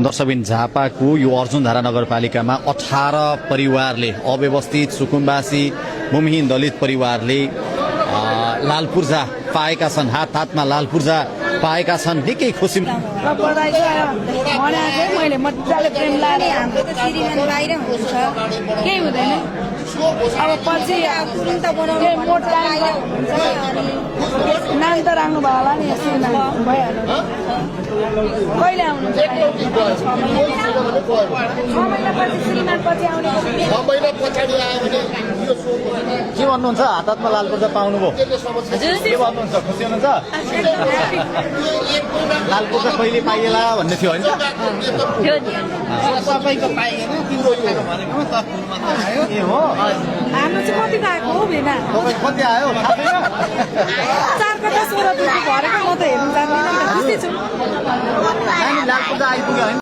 दर्शकबिन झापाको यो अर्जुनधारा नगरपालिकामा 18 परिवारले अव्यवस्थित सुकुम्बासी भूमिहीन दलित परिवारले लाल पूर्जा पाएका छन्। हात हातमा लाल पूर्जा पाएका छन्। निकै खुसी मैले मजाले प्रेम लाएर हाम्रो त श्रीमान बाहिर हुन्छ केही हुँदैन। अब पछि तुरुन्त बनाउने मोटा बाहिर हुन्छ अनि नाम त राख्नु भयो होला नि यसो नाम भइहाल्यो। कहिले आउनुहुन्छ? 6 महिनापछि श्रीमान पछि आउने। 6 महिना पछाडि आयो भने यो सो के भन्नुहुन्छ? हात हातमा लाल पूर्जा पाउनुभयो, के भन्नुहुन्छ? खुसी हुनुहुन्छ? लाल पूर्जा कहिले पाइएला भन्ने थियो होइन? सबैको पाइएन, तिम्रो खाएको भनेको त फुलमा त आयो। ए हो, हाम्रो चाहिँ कति आएको हो भेना? तपाईँ कति आयो थाहा छैन? 4 कटा 16 भरेको म त हेर्नु जान्दिनँ। खुसी छु। नानी लाल पूर्जा आइपुग्यो होइन?